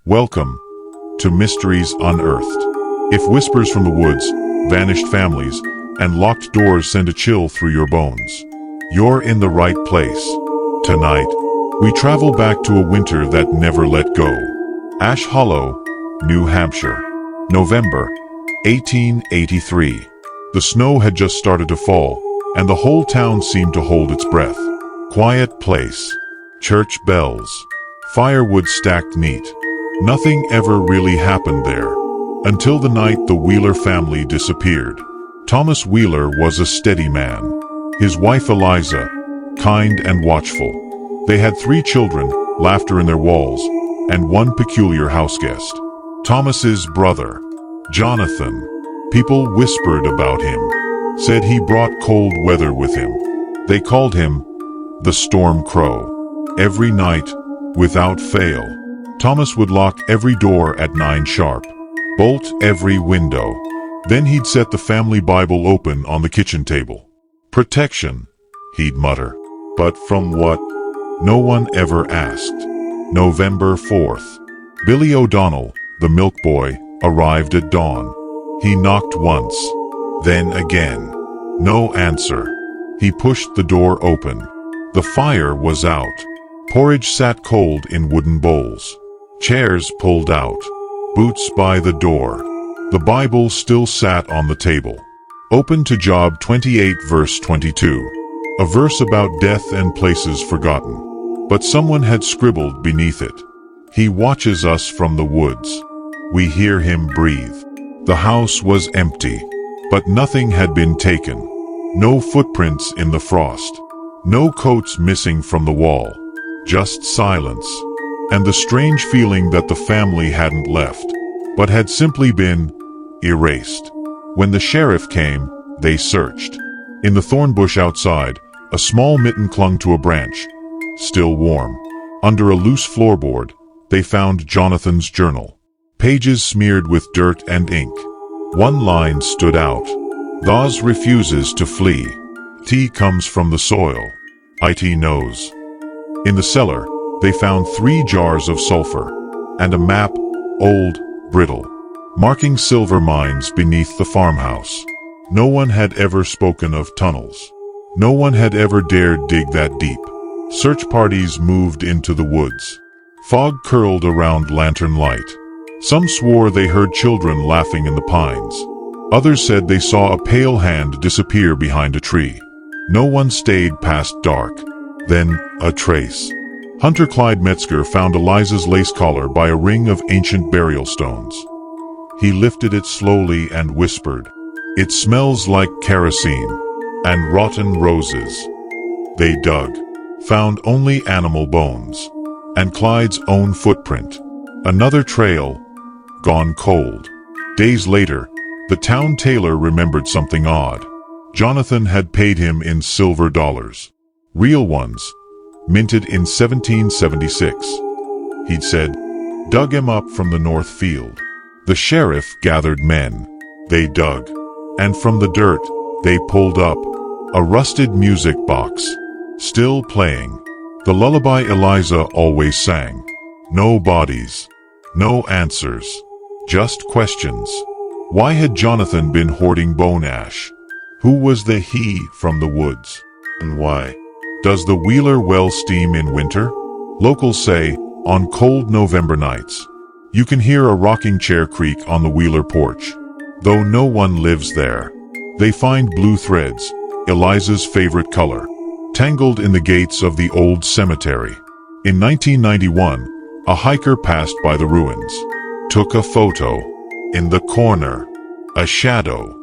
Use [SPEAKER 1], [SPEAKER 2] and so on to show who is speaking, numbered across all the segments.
[SPEAKER 1] Welcome to Mysteries Unearthed. If whispers from the woods, vanished families, and locked doors send a chill through your bones, you're in the right place. Tonight, we travel back to a winter that never let go. Ash Hollow, New Hampshire. November 1883. The snow had just started to fall, and the whole town seemed to hold its breath. Quiet place. Church bells. Firewood stacked neat. Nothing ever really happened there. Until the night the Wheeler family disappeared. Thomas Wheeler was a steady man. His wife Eliza, kind and watchful. They had 3 children, laughter in their walls, and one peculiar houseguest. Thomas's brother, Jonathan. People whispered about him, said he brought cold weather with him. They called him the Storm Crow. Every night, without fail, Thomas would lock every door at 9 sharp, bolt every window. Then he'd set the family Bible open on the kitchen table. Protection, he'd mutter. But from what? No one ever asked. November 4th. Billy O'Donnell, the milk boy, arrived at dawn. He knocked once, then again. No answer. He pushed the door open. The fire was out. Porridge sat cold in wooden bowls. Chairs pulled out. Boots by the door. The Bible still sat on the table. Open to Job 28 verse 22. A verse about death and places forgotten. But someone had scribbled beneath it. He watches us from the woods. We hear him breathe. The house was empty, but nothing had been taken. No footprints in the frost. No coats missing from the wall. Just silence. And the strange feeling that the family hadn't left, but had simply been erased. When the sheriff came, they searched. In the thorn bush outside, a small mitten clung to a branch, still warm. Under a loose floorboard, they found Jonathan's journal. Pages smeared with dirt and ink. One line stood out. Thos refuses to flee. T comes from the soil. It knows. In the cellar, they found 3 jars of sulfur, and a map, old, brittle, marking silver mines beneath the farmhouse. No one had ever spoken of tunnels. No one had ever dared dig that deep. Search parties moved into the woods. Fog curled around lantern light. Some swore they heard children laughing in the pines. Others said they saw a pale hand disappear behind a tree. No one stayed past dark. Then, a trace. Hunter Clyde Metzger found Eliza's lace collar by a ring of ancient burial stones. He lifted it slowly and whispered, "It smells like kerosene and rotten roses." They dug, found only animal bones, and Clyde's own footprint. Another trail, gone cold. Days later, the town tailor remembered something odd. Jonathan had paid him in silver dollars. Real ones, minted in 1776. He'd said, dug him up from the north field. The sheriff gathered men. They dug. And from the dirt, they pulled up a rusted music box, still playing. The lullaby Eliza always sang. No bodies. No answers. Just questions. Why had Jonathan been hoarding bone ash? Who was the he from the woods? And why? Does the Wheeler well steam in winter? Locals say, on cold November nights, you can hear a rocking chair creak on the Wheeler porch. Though no one lives there. They find blue threads, Eliza's favorite color, tangled in the gates of the old cemetery. In 1991, a hiker passed by the ruins. Took a photo. In the corner, a shadow.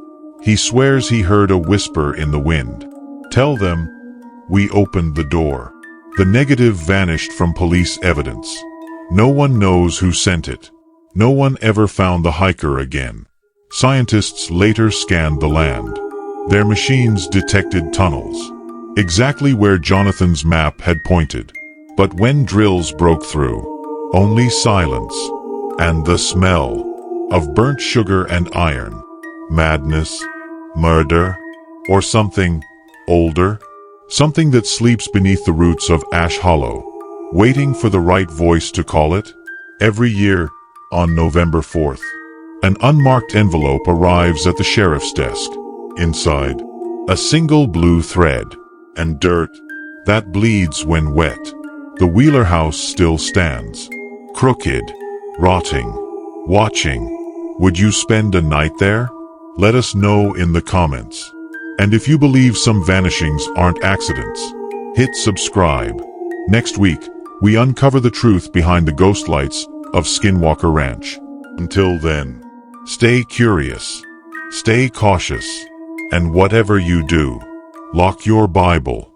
[SPEAKER 1] He swears he heard a whisper in the wind. Tell them, we opened the door. The negative vanished from police evidence. No one knows who sent it. No one ever found the hiker again. Scientists later scanned the land. Their machines detected tunnels, exactly where Jonathan's map had pointed. But when drills broke through, only silence, and the smell of burnt sugar and iron. Madness, murder, or something older, something that sleeps beneath the roots of Ash Hollow, waiting for the right voice to call it. Every year, on November 4th, an unmarked envelope arrives at the sheriff's desk. Inside, a single blue thread and dirt that bleeds when wet. The Wheeler house still stands, crooked, rotting, watching. Would you spend a night there? Let us know in the comments. And if you believe some vanishings aren't accidents, hit subscribe. Next week, we uncover the truth behind the ghost lights of Skinwalker Ranch. Until then, stay curious, stay cautious, and whatever you do, lock your Bible.